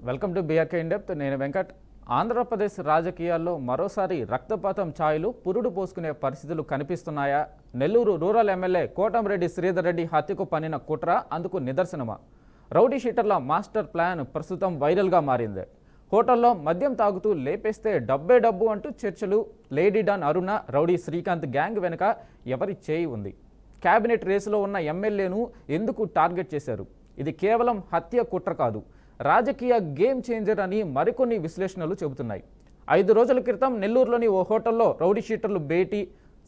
Welcome to BRK in depth. నేను వెంకట్. ఆంధ్రప్రదేశ్ రాజకీయాల్లో మరోసారి రక్తపాతం ఛాయలు పురుడు పోసుకునే పరిస్థితులు కనిపిస్తున్నాయా? నెల్లూరు రూరల్ ఎమ్మెల్యే కోటంరెడ్డి శ్రీధర్ రెడ్డి హత్యకు పన్నిన కుట్ర అందుకు నిదర్శనమా? రౌడీ షీటర్ల మాస్టర్ ప్లాన్ ప్రస్తుతం వైరల్గా మారింది. హోటల్లో మద్యం తాగుతూ లేపేస్తే డబ్బే డబ్బు అంటూ చర్చలు. లేడీ డాన్ అరుణ, రౌడీ శ్రీకాంత్ గ్యాంగ్ వెనుక ఎవరి చేయి ఉంది? కేబినెట్ రేసులో ఉన్న ఎమ్మెల్యేను ఎందుకు టార్గెట్ చేశారు? ఇది కేవలం హత్య కుట్ర కాదు, రాజకీయ గేమ్ చేంజర్ అని మరికొన్ని విశ్లేషణలు చెబుతున్నాయి. 5 రోజుల క్రితం నెల్లూరులోని ఓ హోటల్లో రౌడీ షీటర్లు భేటీ.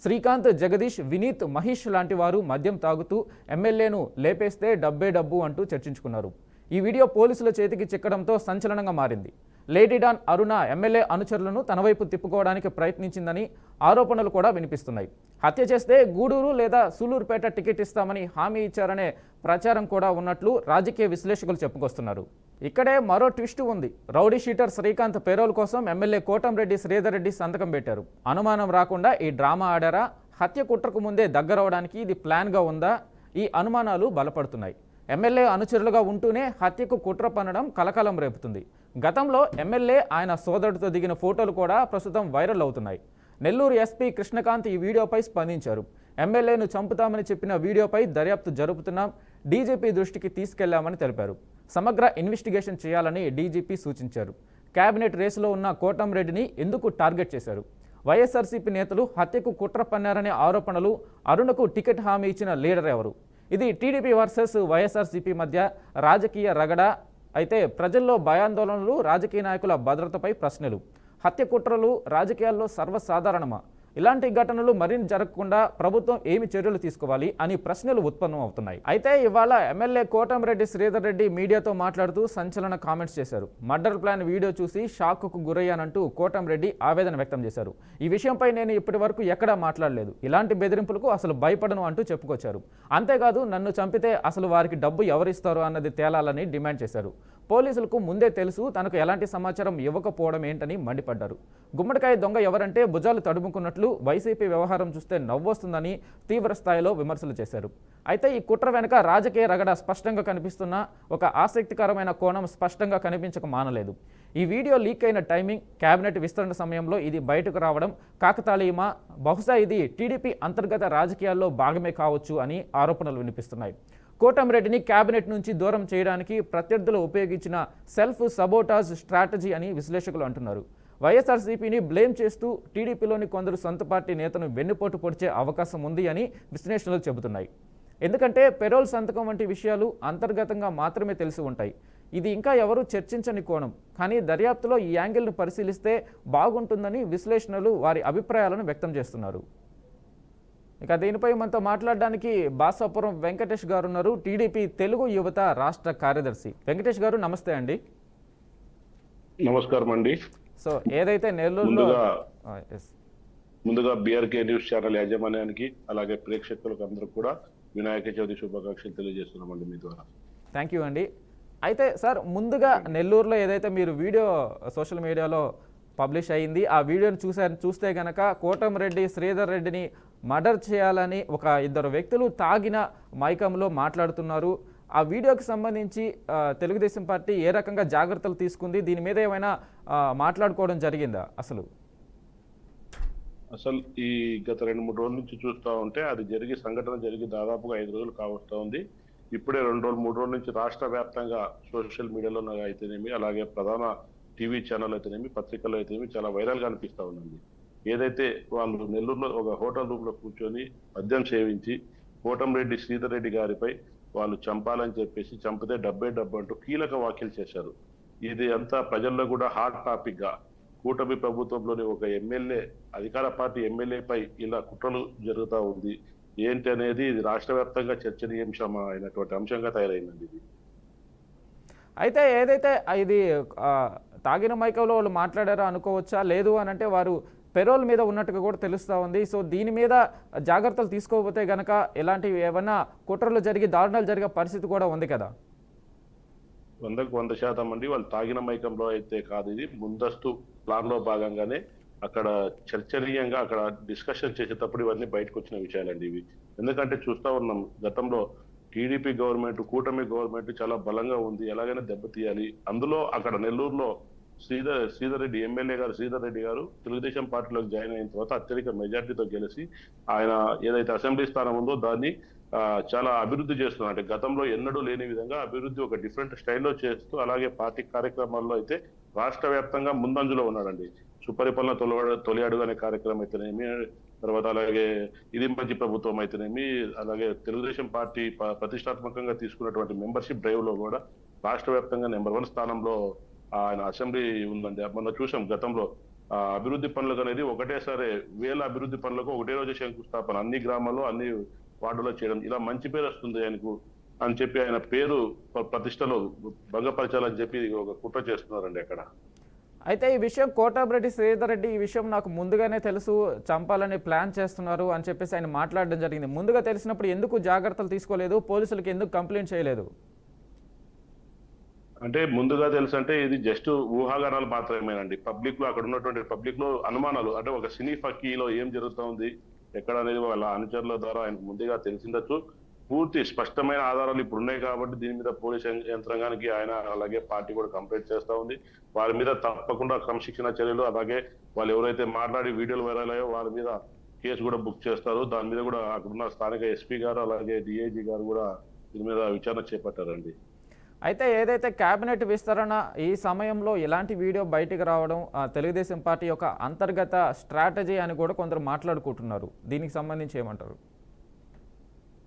శ్రీకాంత్, జగదీష్, వినీత్, మహేష్ లాంటి వారు మద్యం తాగుతూ ఎమ్మెల్యేను లేపేస్తే డబ్బే డబ్బు అంటూ చర్చించుకున్నారు. ఈ వీడియో పోలీసుల చేతికి చిక్కడంతో సంచలనంగా మారింది. లేడీ డాన్ అరుణ ఎమ్మెల్యే అనుచరులను తన వైపు తిప్పుకోవడానికి ప్రయత్నించిందని ఆరోపణలు కూడా వినిపిస్తున్నాయి. హత్య చేస్తే గూడూరు లేదా సూలూరుపేట టికెట్ ఇస్తామని హామీ ఇచ్చారనే ప్రచారం కూడా ఉన్నట్లు రాజకీయ విశ్లేషకులు చెప్పుకొస్తున్నారు. ఇక్కడే మరో ట్విస్ట్ ఉంది. రౌడీ షీటర్ శ్రీకాంత్ పేరోల్ కోసం ఎమ్మెల్యే కోటంరెడ్డి శ్రీధర్ రెడ్డి సంతకం పెట్టారు. అనుమానం రాకుండా ఈ డ్రామా ఆడారా? హత్య కుట్రకు ముందే దగ్గరవడానికి ఇది ప్లాన్గా ఉందా? ఈ అనుమానాలు బలపడుతున్నాయి. ఎమ్మెల్యే అనుచరులుగా ఉంటూనే హత్యకు కుట్ర పన్నడం కలకలం రేపుతుంది. గతంలో ఎమ్మెల్యే ఆయన సోదరుడితో దిగిన ఫోటోలు కూడా ప్రస్తుతం వైరల్ అవుతున్నాయి. నెల్లూరు ఎస్పీ కృష్ణకాంత్ ఈ వీడియోపై స్పందించారు. ఎమ్మెల్యేను చంపుతామని చెప్పిన వీడియోపై దర్యాప్తు జరుపుతున్నాం, డీజీపీ దృష్టికి తీసుకెళ్లామని తెలిపారు. సమగ్ర ఇన్వెస్టిగేషన్ చేయాలని డీజీపీ సూచించారు. కేబినెట్ రేసులో ఉన్న కోటంరెడ్డిని ఎందుకు టార్గెట్ చేశారు? వైఎస్ఆర్సీపీ నేతలు హత్యకు కుట్ర పన్నారనే ఆరోపణలు. అరుణకు టికెట్ హామీ ఇచ్చిన లీడర్ ఎవరు? ఇది టీడీపీ వర్సెస్ వైఎస్ఆర్సీపీ మధ్య రాజకీయ రగడ. అయితే ప్రజల్లో భయాందోళనలు, రాజకీయ నాయకుల భద్రతపై ప్రశ్నలు. హత్య కుట్రలు రాజకీయాల్లో సర్వసాధారణమా? ఇలాంటి ఘటనలు మరిన్ని జరగకుండా ప్రభుత్వం ఏమి చర్యలు తీసుకోవాలి అని ప్రశ్నలు ఉత్పన్నం అవుతున్నాయి. అయితే ఇవాళ ఎమ్మెల్యే కోటంరెడ్డి శ్రీధర్ రెడ్డి మీడియాతో మాట్లాడుతూ సంచలన కామెంట్స్ చేశారు. మర్డర్ ప్లాన్ వీడియో చూసి షాక్కు గురయ్యానంటూ కోటంరెడ్డి ఆవేదన వ్యక్తం చేశారు. ఈ విషయంపై నేను ఇప్పటి వరకు ఎక్కడా మాట్లాడలేదు, ఇలాంటి బెదిరింపులకు అసలు భయపడను అంటూ చెప్పుకొచ్చారు. అంతేకాదు, నన్ను చంపితే అసలు వారికి డబ్బు ఎవరిస్తారు అన్నది తేలాలని డిమాండ్ చేశారు. పోలీసులకు ముందే తెలుసు తనకు ఎలాంటి సమాచారం ఇవ్వకపోవడం ఏంటని మండిపడ్డారు. గుమ్మడికాయ దొంగ ఎవరంటే భుజాలు తడుముకున్నట్లు వైసీపీ వ్యవహారం చూస్తే నవ్వొస్తుందని తీవ్ర స్థాయిలో విమర్శలు చేశారు. అయితే ఈ కుట్ర వెనుక రాజకీయ రగడ స్పష్టంగా కనిపిస్తున్న ఒక ఆసక్తికరమైన కోణం స్పష్టంగా కనిపించక మానలేదు. ఈ వీడియో లీక్ అయిన టైమింగ్, కేబినెట్ విస్తరణ సమయంలో ఇది బయటకు రావడం కాకతాళీయమా? బహుశా ఇది టీడీపీ అంతర్గత రాజకీయాల్లో భాగమే కావచ్చు అని ఆరోపణలు వినిపిస్తున్నాయి. కోటంరెడ్డిని కేబినెట్ నుంచి దూరం చేయడానికి ప్రత్యర్థులు ఉపయోగించిన సెల్ఫ్ సబోటాజ్ స్ట్రాటజీ అని విశ్లేషకులు అంటున్నారు. వైఎస్ఆర్సీపీని బ్లేమ్ చేస్తూ టీడీపీలోని కొందరు సొంత పార్టీ నేతను వెన్నుపోటు పొడిచే అవకాశం ఉంది అని విశ్లేషణలు చెబుతున్నాయి. ఎందుకంటే పెరోల్ సంతకం వంటి విషయాలు అంతర్గతంగా మాత్రమే తెలిసి ఉంటాయి. ఇది ఇంకా ఎవరూ చర్చించని కోణం. కానీ దర్యాప్తులో ఈ యాంగిల్ను పరిశీలిస్తే బాగుంటుందని విశ్లేషణలు వారి అభిప్రాయాలను వ్యక్తం చేస్తున్నారు. ఇక దీనిపై మనతో మాట్లాడడానికి బాసాపురం వెంకటేష్ గారు ఉన్నారు, టీడీపీ తెలుగు యువత రాష్ట్ర కార్యదర్శి. వెంకటేష్ గారు నమస్తే అండి. నమస్కారం అండి. సో ఏదైతే నెల్లూరులో ముందుగా బిఆర్కే న్యూస్ ఛానల్ యాజమాన్యానికి అలాగే ప్రేక్షకులకు అందరూ కూడా వినాయక చవితి శుభాకాంక్షలు తెలియజేస్తున్నామండి మీ ద్వారా. థ్యాంక్ యూ అండి. అయితే సార్, ముందుగా నెల్లూరులో ఏదైతే మీరు వీడియో సోషల్ మీడియాలో పబ్లిష్ అయింది, ఆ వీడియోని చూస్తే కనుక కోటంరెడ్డి శ్రీధర్ రెడ్డిని మర్డర్ చేయాలని ఒక 2 వ్యక్తులు తాగిన మైకంలో మాట్లాడుతున్నారు. ఆ వీడియోకి సంబంధించి తెలుగుదేశం పార్టీ ఏ రకంగా జాగ్రత్తలు తీసుకుంది? దీని మీద ఏమైనా మాట్లాడుకోవడం జరిగిందా? అసలు ఈ గత 2-3 రోజుల నుంచి చూస్తూ ఉంటే అది సంఘటన జరిగి దాదాపుగా 5 రోజులు కావస్తూ ఉంది. ఇప్పుడే 2 రోజులు 3 రోజుల నుంచి రాష్ట్ర వ్యాప్తంగా సోషల్ మీడియాలో అయితేనేమి, అలాగే ప్రధాన టీవీ ఛానల్ అయితేనేమి, పత్రికల్లో అయితేనేమి చాలా వైరల్గా అనిపిస్తూ ఉందండి. ఏదైతే వాళ్ళు నెల్లూరులో ఒక హోటల్ రూమ్ లో కూర్చొని మద్యం సేవించి కోటంరెడ్డి శ్రీధర్ రెడ్డి గారిపై వాళ్ళు చంపాలని చెప్పేసి, చంపితే డబ్బే డబ్బు అంటూ కీలక వ్యాఖ్యలు చేశారు. ఇది అంతా ప్రజల్లో కూడా హాట్ టాపిక్ గా, కూటమి ప్రభుత్వంలోని ఒక ఎమ్మెల్యే, అధికార పార్టీ ఎమ్మెల్యేపై ఇలా కుట్రలు జరుగుతూ ఉంది ఏంటి అనేది ఇది రాష్ట్ర వ్యాప్తంగా చర్చనీయాంశం అయినటువంటి అంశంగా తయారైందండి ఇది. అయితే ఏదైతే ఇది తాగిన మైకంలో వాళ్ళు మాట్లాడారో అనుకోవచ్చా? లేదు అని అంటే వారు పెరోల్ మీద ఉన్నట్టుగా కూడా తెలుస్తూ ఉంది. సో దీని మీద జాగ్రత్తలు తీసుకోకపోతే గనక ఎలాంటివి ఏమన్నా కుట్రలు జరిగి దారుణాలు జరిగే పరిస్థితి కూడా ఉంది కదా? 100% అండి. వాళ్ళు తాగిన మైకంలో అయితే కాదు, ఇది ముందస్తు ప్లాన్ లో భాగంగానే అక్కడ చర్చనీయంగా అక్కడ డిస్కషన్ చేసేటప్పుడు ఇవన్నీ బయటకు వచ్చిన విషయాలండి ఇవి. ఎందుకంటే చూస్తూ ఉన్నాం, గతంలో టీడీపీ గవర్నమెంట్, కూటమి గవర్నమెంట్ చాలా బలంగా ఉంది, ఎలాగైనా దెబ్బతీయాలి. అందులో అక్కడ నెల్లూరులో శ్రీధర్ రెడ్డి, ఎమ్మెల్యే గారు శ్రీధర్ రెడ్డి గారు తెలుగుదేశం పార్టీలోకి జాయిన్ అయిన తర్వాత అత్యధిక మెజార్టీతో గెలిచి ఆయన ఏదైతే అసెంబ్లీ స్థానం ఉందో దాన్ని చాలా అభివృద్ధి చేస్తున్నారు. అంటే గతంలో ఎన్నడూ లేని విధంగా అభివృద్ధి ఒక డిఫరెంట్ స్టైల్లో చేస్తూ, అలాగే పార్టీ కార్యక్రమాల్లో అయితే రాష్ట్ర వ్యాప్తంగా ముందంజలో ఉన్నాడండి. సుపరిపాలన తొలి అడుగు అనే కార్యక్రమం అయితేనేమి, తర్వాత అలాగే ఇది మంచి ప్రభుత్వం అయితేనేమి, అలాగే తెలుగుదేశం పార్టీ ప్రతిష్టాత్మకంగా తీసుకున్నటువంటి మెంబర్షిప్ డ్రైవ్ లో కూడా రాష్ట్ర వ్యాప్తంగా నెంబర్ 1 స్థానంలో ఆయన అసెంబ్లీ ఉందండి. మొన్న చూసాం గతంలో అభివృద్ధి పనులకు అనేది ఒకటేసారి వేల అభివృద్ధి పనులకు ఒకటే రోజు శంకుస్థాపన అన్ని గ్రామాల్లో అన్ని వార్డులో చేయడం, ఇలా మంచి పేరు వస్తుంది ఆయనకు అని చెప్పి ఆయన పేరు ప్రతిష్టలో భంగపరచాలని చెప్పి ఒక కుట్ర చేస్తున్నారండి అక్కడ. అయితే ఈ విషయం కోటమిరెడ్డి శ్రీధర్ రెడ్డి ఈ విషయం నాకు ముందుగానే తెలుసు, చంపాలని ప్లాన్ చేస్తున్నారు అని చెప్పేసి ఆయన మాట్లాడడం జరిగింది. ముందుగా తెలిసినప్పుడు ఎందుకు జాగ్రత్తలు తీసుకోలేదు, పోలీసులకు ఎందుకు కంప్లైంట్ చేయలేదు? అంటే ముందుగా తెలుసు అంటే ఇది జస్ట్ ఊహాగానాలు మాత్రమేనండి. పబ్లిక్ లో అక్కడ ఉన్నటువంటి పబ్లిక్ లో అనుమానాలు, అంటే ఒక సినీ ఫకీలో ఏం జరుగుతోంది ఎక్కడ అనేది వాళ్ళ అనుచరుల ద్వారా ఆయనకు ముందుగా తెలిసిండొచ్చు. పూర్తి స్పష్టమైన ఆధారాలు ఇప్పుడు ఉన్నాయి కాబట్టి దీని మీద పోలీస్ యంత్రాంగానికి ఆయన అలాగే పార్టీ కూడా కంప్లైంట్ చేస్తా ఉంది. వారి మీద తప్పకుండా క్రమశిక్షణ చర్యలు, అలాగే వాళ్ళు ఎవరైతే మాట్లాడి వీడియోలు వైరల్ అయ్యో వాళ్ళ మీద కేసు కూడా బుక్ చేస్తారు. దాని మీద కూడా అక్కడున్న స్థానిక ఎస్పీ గారు అలాగే డిఐజీ గారు కూడా దీని మీద విచారణ చేపట్టారండి. అయితే ఏదైతే కేబినెట్ విస్తరణ ఈ సమయంలో ఇలాంటి వీడియో బయటికి రావడం తెలుగుదేశం పార్టీ యొక్క అంతర్గత స్ట్రాటజీ అని కూడా కొందరు మాట్లాడుకుంటున్నారు. దీనికి సంబంధించి ఏమంటారు?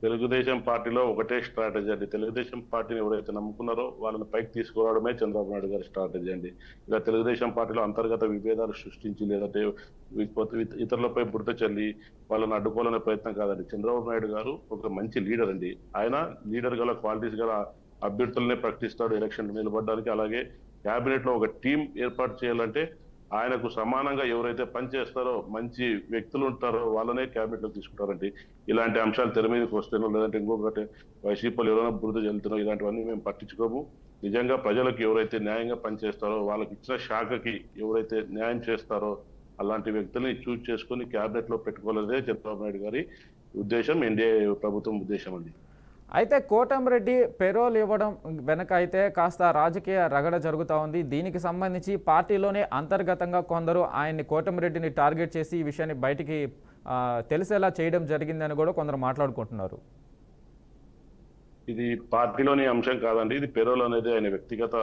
తెలుగుదేశం పార్టీలో ఒకటే స్ట్రాటజీ అండి. తెలుగుదేశం పార్టీని ఎవరైతే నమ్ముకున్నారో వాళ్ళని పైకి తీసుకురావడమే చంద్రబాబు నాయుడు గారి స్ట్రాటజీ అండి. ఇలా తెలుగుదేశం పార్టీలో అంతర్గత విభేదాలు సృష్టించి లేదంటే ఇతరులపై బురద చల్లి వాళ్ళని అడ్డుకోవాలనే ప్రయత్నం కాదండి. చంద్రబాబు నాయుడు గారు ఒక మంచి లీడర్ అండి. ఆయన లీడర్ గల క్వాలిటీస్ గల అభ్యర్థులనే ప్రకటిస్తాడు ఎలక్షన్ నిలబడడానికి. అలాగే కేబినెట్ లో ఒక టీం ఏర్పాటు చేయాలంటే ఆయనకు సమానంగా ఎవరైతే పనిచేస్తారో మంచి వ్యక్తులు ఉంటారో వాళ్ళనే కేబినెట్ లో తీసుకుంటారండి. ఇలాంటి అంశాలు తెర మీదకి వస్తేనో లేదంటే ఇంకొకటి వైసీపీలు ఎవరైనా బురద చెల్లుతున్నో ఇలాంటివన్నీ మేము పట్టించుకోము. నిజంగా ప్రజలకు ఎవరైతే న్యాయంగా పనిచేస్తారో వాళ్ళకి ఇచ్చిన శాఖకి ఎవరైతే న్యాయం చేస్తారో అలాంటి వ్యక్తుల్ని చూజ్ చేసుకుని కేబినెట్ లో పెట్టుకోలేదే చంద్రబాబు నాయుడు గారి ఉద్దేశం, ఎన్డీఏ ప్రభుత్వం ఉద్దేశం అండి. అయితే కోటమిరెడ్డి పెరోల్ ఇవ్వడం వెనక అయితే కాస్త రాజకీయ రగడ జరుగుతూ ఉంది. దీనికి సంబంధించి పార్టీలోనే అంతర్గతంగా కొందరు ఆయన్ని కోటమిరెడ్డిని టార్గెట్ చేసి ఈ విషయాన్ని బయటికి తెలిసేలా చేయడం జరిగిందని కూడా కొందరు మాట్లాడుకుంటున్నారు. ఇది పార్టీలోని అంశం కాదండి, ఇది పెరోల్ అనేది ఆయన వ్యక్తిగత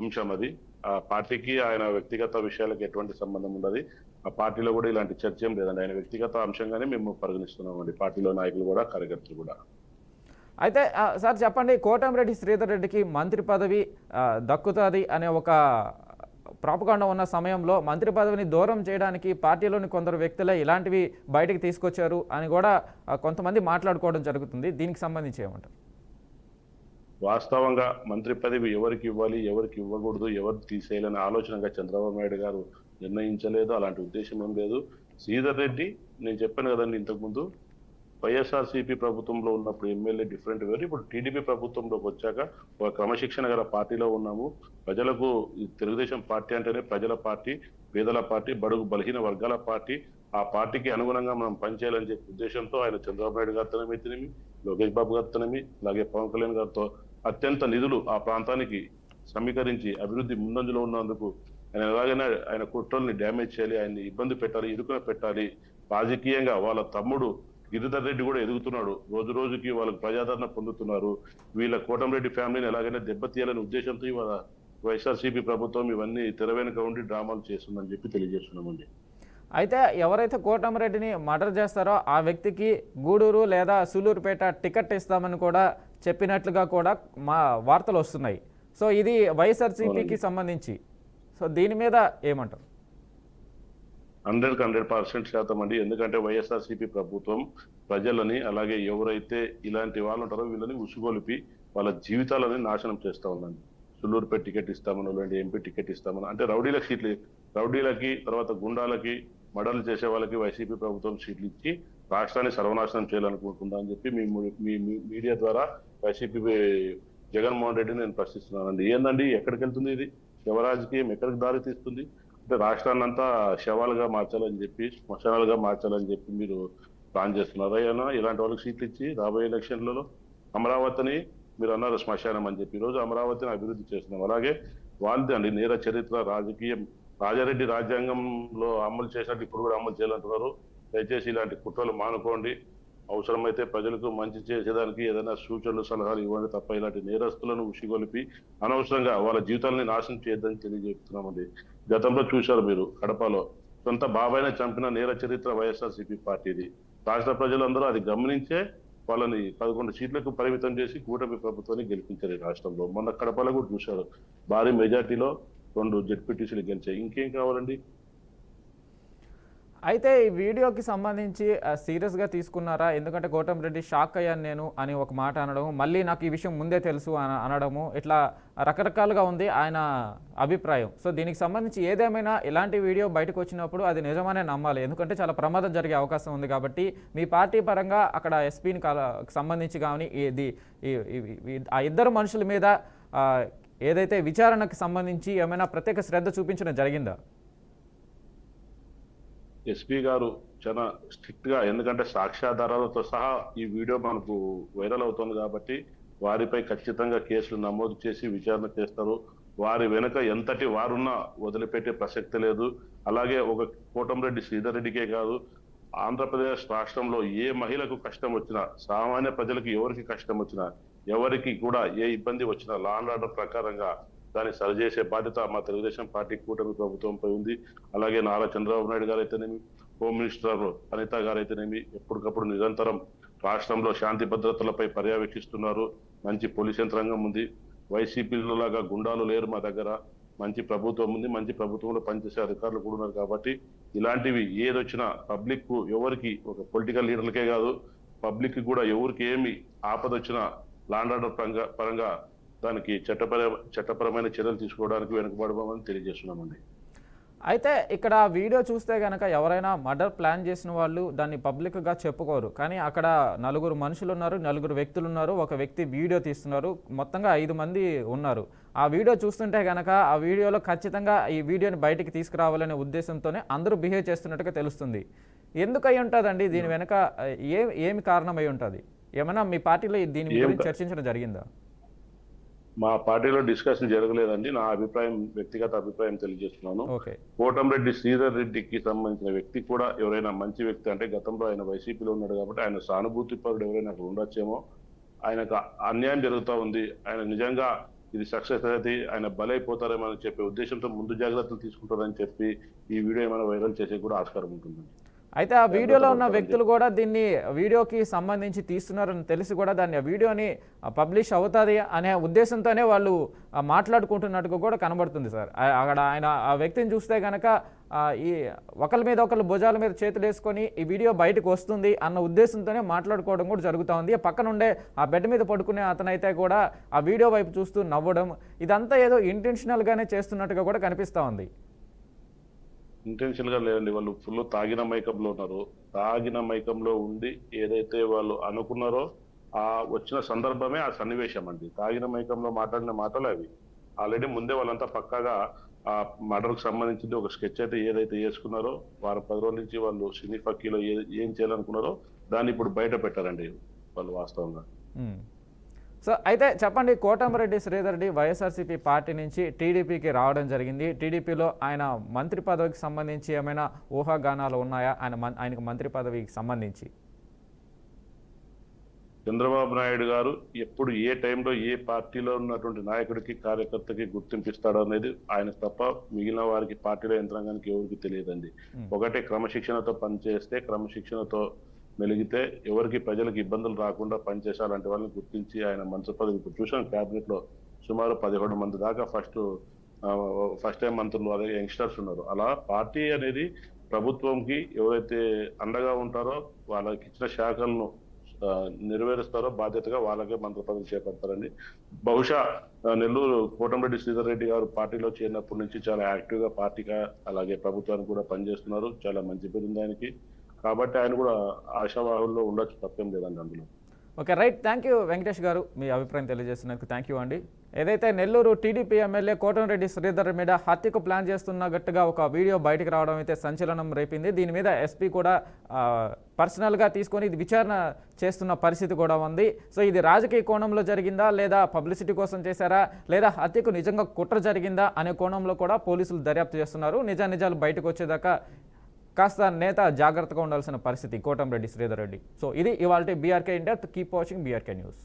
అంశం. అది ఆ పార్టీకి ఆయన వ్యక్తిగత విషయాలకు ఎటువంటి సంబంధం ఉండదు. ఆ పార్టీలో కూడా ఇలాంటి చర్చ ఏం లేదండి. ఆయన వ్యక్తిగత అంశంగానే మేము పరిగణిస్తున్నామండి, పార్టీలో నాయకులు కూడా కార్యకర్తలు కూడా. అయితే సార్ చెప్పండి, కోటమిరెడ్డి శ్రీధర్ రెడ్డికి మంత్రి పదవి దక్కుతుంది అనే ఒక ప్రాపగాండా ఉన్న సమయంలో మంత్రి పదవిని దూరం చేయడానికి పార్టీలోని కొందరు వ్యక్తులే ఇలాంటివి బయటకు తీసుకొచ్చారు అని కూడా కొంతమంది మాట్లాడుకోవడం జరుగుతుంది. దీనికి సంబంధించి ఏమంటారు? వాస్తవంగా మంత్రి పదవి ఎవరికి ఇవ్వాలి, ఎవరికి ఇవ్వకూడదు, ఎవరు తీసేయాలనే ఆలోచనగా చంద్రబాబు నాయుడు గారు నిర్ణయించలేదు. అలాంటి ఉద్దేశం ఏం లేదు. శ్రీధర్ రెడ్డి, నేను చెప్పాను కదండి ఇంతకుముందు, వైఎస్ఆర్సీపీ ప్రభుత్వంలో ఉన్నప్పుడు ఎమ్మెల్యే డిఫరెంట్ వేరు, ఇప్పుడు టీడీపీ ప్రభుత్వంలోకి వచ్చాక ఒక క్రమశిక్షణ గల పార్టీలో ఉన్నాము. ప్రజలకు తెలుగుదేశం పార్టీ అంటేనే ప్రజల పార్టీ, పేదల పార్టీ, బడుగు బలహీన వర్గాల పార్టీ. ఆ పార్టీకి అనుగుణంగా మనం పనిచేయాలని చెప్పే ఉద్దేశంతో ఆయన చంద్రబాబు నాయుడు గారితోనేమి, లోకేష్ బాబు గారితోనేమి, అలాగే పవన్ కళ్యాణ్ గారితో అత్యంత నిధులు ఆ ప్రాంతానికి సమీకరించి అభివృద్ధి ముందంజలో ఉన్నందుకు ఆయన ఎలాగైనా ఆయన కుట్రల్ని డ్యామేజ్ చేయాలి, ఆయన్ని ఇబ్బంది పెట్టాలి, ఇరుకున పెట్టాలి. రాజకీయంగా వాళ్ళ తమ్ముడు గిరిధర్ రెడ్డి కూడా ఎదుగుతున్నాడు, రోజు రోజుకి వాళ్ళకి ప్రజాదరణ పొందుతున్నారు. వీళ్ళ కోటమిరెడ్డి ఫ్యామిలీని ఎలాగైనా దెబ్బతీయాలనే ఉద్దేశంతో ఇవాళ వైఎస్ఆర్సీపీ ప్రభుత్వం ఇవన్నీ తెర వెనుక ఉండి డ్రామాలు చేస్తుందని చెప్పి తెలియజేస్తున్నామండి. అయితే ఎవరైతే కోటమిరెడ్డిని మర్డర్ చేస్తారో ఆ వ్యక్తికి గూడూరు లేదా సూలూరుపేట టికెట్ ఇస్తామని కూడా చెప్పినట్లుగా కూడా మా వార్తలు వస్తున్నాయి. సో ఇది వైఎస్ఆర్సీపీకి సంబంధించి, సో దీని మీద ఏమంటారు? 100% అండి. ఎందుకంటే వైఎస్ఆర్సీపీ ప్రభుత్వం ప్రజలని అలాగే ఎవరైతే ఇలాంటి వాళ్ళు ఉంటారో వీళ్ళని ఉసుగొలిపి వాళ్ళ జీవితాలని నాశనం చేస్తా ఉందండి. సుల్లూరుపేట టికెట్ ఇస్తామని, లేదంటే ఎంపీ టికెట్ ఇస్తామని, అంటే రౌడీలకు సీట్లు, రౌడీలకి తర్వాత గుండాలకి మర్డర్లు చేసే వాళ్ళకి వైసీపీ ప్రభుత్వం సీట్లు ఇచ్చి రాష్ట్రాన్ని సర్వనాశనం చేయాలనుకుంటుందా అని చెప్పి మీ మీడియా ద్వారా వైసీపీ జగన్మోహన్ రెడ్డిని నేను ప్రశ్నిస్తున్నానండి. ఏందండి, ఎక్కడికి వెళ్తుంది ఇది? శివరాజకీయం ఎక్కడికి దారి తీస్తుంది? అంటే రాష్ట్రాన్ని అంతా శవాలుగా మార్చాలని చెప్పి, శ్మశానాలుగా మార్చాలని చెప్పి మీరు ప్లాన్ చేస్తున్నారా? ఏమైనా ఇలాంటి వాళ్ళకి సీట్లు ఇచ్చి రాబోయే ఎలక్షన్లలో? అమరావతిని మీరు అన్నారు శ్మశానం అని చెప్పి, ఈరోజు అమరావతిని అభివృద్ధి చేస్తున్నాం. అలాగే వాళ్ళది అండి నేర చరిత్ర, రాజకీయం, రాజారెడ్డి రాజ్యాంగంలో అమలు చేసినట్టు ఇప్పుడు కూడా అమలు చేయాలంటున్నారు. దయచేసి ఇలాంటి కుట్రలు మానుకోండి. అవసరమైతే ప్రజలకు మంచి చేసేదానికి ఏదైనా సూచనలు సలహాలు ఇవ్వండి తప్ప ఇలాంటి నేరస్తులను ఉసిగొలిపి అనవసరంగా వాళ్ళ జీవితాలని నాశనం చేయొద్దని తెలియజేస్తున్నామండి. గతంలో చూశారు మీరు కడపలో సొంత బాబాయిని చంపిన నేర చరిత్ర వైఎస్ఆర్సీపీ పార్టీది. రాష్ట్ర ప్రజలందరూ అది గమనించే వాళ్ళని 11 సీట్లకు పరిమితం చేసి కూటమి ప్రభుత్వాన్ని గెలిపించారు ఈ రాష్ట్రంలో. మొన్న కడపలో కూడా చూశారు, భారీ మెజార్టీలో 2 జెడ్పీటీసీలు గెలిచాయి. ఇంకేం కావాలండి? అయితే ఈ వీడియోకి సంబంధించి సీరియస్గా తీసుకున్నారా? ఎందుకంటే కోటంరెడ్డి షాక్ అయ్యాను నేను అని ఒక మాట అనడము, మళ్ళీ నాకు ఈ విషయం ముందే తెలుసు అనడము, ఇట్లా రకరకాలుగా ఉంది ఆయన అభిప్రాయం. సో దీనికి సంబంధించి ఏదేమైనా ఇలాంటి వీడియో బయటకు వచ్చినప్పుడు అది నిజమనే నమ్మాలి, ఎందుకంటే చాలా ప్రమాదం జరిగే అవకాశం ఉంది. కాబట్టి మీ పార్టీ పరంగా అక్కడ ఎస్పీని సంబంధించి కానీ ఆ ఇద్దరు మనుషుల మీద ఏదైతే విచారణకు సంబంధించి ఏమైనా ప్రత్యేక శ్రద్ధ చూపించడం జరిగిందా? ఎస్పీ గారు చాలా స్ట్రిక్ట్ గా, ఎందుకంటే సాక్ష్యాధారాలతో సహా ఈ వీడియో మనకు వైరల్ అవుతుంది కాబట్టి వారిపై ఖచ్చితంగా కేసులు నమోదు చేసి విచారణ చేస్తారు. వారి వెనుక ఎంతటి వారున్నా వదిలిపెట్టే ప్రసక్తి లేదు. అలాగే ఒక కోటంరెడ్డి శ్రీధర్ రెడ్డికే కాదు, ఆంధ్రప్రదేశ్ రాష్ట్రంలో ఏ మహిళకు కష్టం వచ్చినా, సామాన్య ప్రజలకు ఎవరికి కష్టం వచ్చినా, ఎవరికి కూడా ఏ ఇబ్బంది వచ్చినా లా అండ్ ఆర్డర్ ప్రకారంగా దాన్ని సరిచేసే బాధ్యత మా తెలుగుదేశం పార్టీ కూటమి ప్రభుత్వంపై ఉంది. అలాగే నారా చంద్రబాబు నాయుడు గారు అయితేనేమి, హోమ్ మినిస్టర్ అనిత గారు అయితేనేమి ఎప్పటికప్పుడు నిరంతరం రాష్ట్రంలో శాంతి భద్రతలపై పర్యవేక్షిస్తున్నారు. మంచి పోలీస్ యంత్రాంగం ఉంది. వైసీపీలో లాగా గుండాలు లేరు మా దగ్గర. మంచి ప్రభుత్వం ఉంది. మంచి ప్రభుత్వంలో పనిచేసే అధికారులు కూడా ఉన్నారు. కాబట్టి ఇలాంటివి ఏదొచ్చినా పబ్లిక్ కు, ఎవరికి, ఒక పొలిటికల్ లీడర్లకే కాదు పబ్లిక్ కి కూడా ఎవరికి ఏమి ఆపదొచ్చినా లా అండ్ ఆర్డర్ పరంగా దానికి చట్టపరమైన చర్యలు తీసుకోవడానికి వెనుకబడమని తెలియజేస్తున్నామండి. అయితే ఇక్కడ వీడియో చూస్తే కనుక ఎవరైనా మర్డర్ ప్లాన్ చేసిన వాళ్ళు దాన్ని పబ్లిక్గా చెప్పుకోరు, కానీ అక్కడ 4 మనుషులు ఉన్నారు, 4 వ్యక్తులు ఉన్నారు, ఒక వ్యక్తి వీడియో తీస్తున్నారు, మొత్తంగా 5 మంది ఉన్నారు. ఆ వీడియో చూస్తుంటే కనుక ఆ వీడియోలో ఖచ్చితంగా ఈ వీడియోని బయటికి తీసుకురావాలనే ఉద్దేశంతోనే అందరూ బిహేవ్ చేస్తున్నట్టుగా తెలుస్తుంది. ఎందుకు అయి ఉంటుందండి? దీని వెనుక ఏమి కారణం అయి ఉంటుంది? ఏమైనా మీ పార్టీలో దీని గురించి చర్చించడం జరిగిందా? మా పార్టీలో డిస్కషన్ జరగలేదండి. నా అభిప్రాయం, వ్యక్తిగత అభిప్రాయం తెలియజేస్తున్నాను. కోటంరెడ్డి శ్రీధర్ రెడ్డికి సంబంధించిన వ్యక్తి కూడా ఎవరైనా మంచి వ్యక్తి అంటే, గతంలో ఆయన వైసీపీలో ఉన్నాడు కాబట్టి ఆయన సానుభూతి పరుడు ఎవరైనా అక్కడ ఉండొచ్చేమో. ఆయనకు అన్యాయం జరుగుతూ ఉంది, ఆయన నిజంగా ఇది సక్సెస్ అయితే ఆయన బలైపోతారేమో అని చెప్పే ఉద్దేశంతో ముందు జాగ్రత్తలు తీసుకుంటారని చెప్పి ఈ వీడియో ఏమైనా వైరల్ చేసే కూడా ఆస్కారం ఉంటుంది. అయితే ఆ వీడియోలో ఉన్న వ్యక్తులు కూడా దీన్ని వీడియోకి సంబంధించి తీస్తున్నారని తెలిసి కూడా దాన్ని ఆ వీడియోని పబ్లిష్ అవుతుంది అనే ఉద్దేశంతోనే వాళ్ళు మాట్లాడుకుంటున్నట్టుగా కూడా కనబడుతుంది సార్. అక్కడ ఆయన ఆ వ్యక్తిని చూస్తే కనుక ఈ ఒకరి మీద ఒకరు భుజాల మీద చేతులు వేసుకొని ఈ వీడియో బయటకు వస్తుంది అన్న ఉద్దేశంతోనే మాట్లాడుకోవడం కూడా జరుగుతూ ఉంది. పక్కనుండే ఆ బెడ్ మీద పడుకునే అతనైతే కూడా ఆ వీడియో వైపు చూస్తూ నవ్వడం, ఇదంతా ఏదో ఇంటెన్షనల్గానే చేస్తున్నట్టుగా కూడా కనిపిస్తూ ఉంది. ఇంటెన్షనల్ గా లేదండి, వాళ్ళు ఫుల్ తాగిన మైకంలో ఉన్నారు. తాగిన మైకంలో ఉండి ఏదైతే వాళ్ళు అనుకున్నారో ఆ వచ్చిన సందర్భమే ఆ సన్నివేశం అండి. తాగిన మైకంలో మాట్లాడిన మాటలు అవి. ఆల్రెడీ ముందే వాళ్ళంతా పక్కాగా ఆ మర్డర్కు సంబంధించింది ఒక స్కెచ్ అయితే ఏదైతే వేసుకున్నారో, వారం 10 రోజుల నుంచి వాళ్ళు సినీ ఫక్కీలో ఏం చేయాలనుకున్నారో దాన్ని ఇప్పుడు బయట పెట్టారండి వాళ్ళు వాస్తవంగా. సో అయితే చెప్పండి, కోటంరెడ్డి శ్రీధర్ రెడ్డి వైఎస్ఆర్సీపీ పార్టీ నుంచి టీడీపీకి రావడం జరిగింది. టీడీపీలో ఆయన మంత్రి పదవికి సంబంధించి ఏమైనా ఊహాగానాలు ఉన్నాయా ఆయనకు మంత్రి పదవికి సంబంధించి? చంద్రబాబు నాయుడు గారు ఎప్పుడు ఏ టైంలో ఏ పార్టీలో ఉన్నటువంటి నాయకుడికి, కార్యకర్తకి గుర్తింపిస్తాడో అనేది ఆయనకు తప్ప మిగిలిన వారికి, పార్టీలో యంత్రాంగానికి ఎవరికి తెలియదండి. ఒకటే క్రమశిక్షణతో పనిచేస్తే, క్రమశిక్షణతో మెలిగితే, ఎవరికి ప్రజలకు ఇబ్బందులు రాకుండా పనిచేసే అలాంటి వాళ్ళని గుర్తించి ఆయన మంత్రి పదవి ఇప్పుడు చూసాం. క్యాబినెట్ లో సుమారు 11 మంది దాకా ఫస్ట్ టైం మంత్రులు, అదే యంగ్స్టర్స్ ఉన్నారు. అలా పార్టీ అనేది ప్రభుత్వంకి ఎవరైతే అండగా ఉంటారో వాళ్ళకి ఇచ్చిన శాఖలను నెరవేరుస్తారో బాధ్యతగా వాళ్ళకే మంత్రి పదవి చేపడతారండి. బహుశా నెల్లూరు కోటంరెడ్డి శ్రీధర్ రెడ్డి గారు పార్టీలో చేరినప్పటి నుంచి చాలా యాక్టివ్ గా పార్టీగా అలాగే ప్రభుత్వానికి కూడా పనిచేస్తున్నారు. చాలా మంచి పేరు ఉంది ఆయనకి. కాబట్టి ఆయన కూడా ఆశావాహుల్లో ఉండొచ్చు, తప్పేం లేదండి అందులో. Okay, right. Thank you Venkatesh గారు, మీ అభిప్రాయం తెలియజేస్తున్నందుకు థ్యాంక్ యూ అండి. ఏదైతే నెల్లూరు టీడీపీ ఎమ్మెల్యే కోటంరెడ్డి శ్రీధర్ మీద హత్యకు ప్లాన్ చేస్తున్నట్టుగా ఒక వీడియో బయటకు రావడం అయితే సంచలనం రేపింది. దీని మీద ఎస్పీ కూడా పర్సనల్గా తీసుకొని ఇది విచారణ చేస్తున్న పరిస్థితి కూడా ఉంది. సో ఇది రాజకీయ కోణంలో జరిగిందా, లేదా పబ్లిసిటీ కోసం చేశారా, లేదా హత్యకు నిజంగా కుట్ర జరిగిందా అనే కోణంలో కూడా పోలీసులు దర్యాప్తు చేస్తున్నారు. నిజాలు బయటకు వచ్చేదాకా కాస్త నేత జాగ్రత్తగా ఉండాల్సిన పరిస్థితి కోటంరెడ్డి శ్రీధర్ రెడ్డి. సో ఇది ఇవాల్టి BRK India. Keep watching BRK news.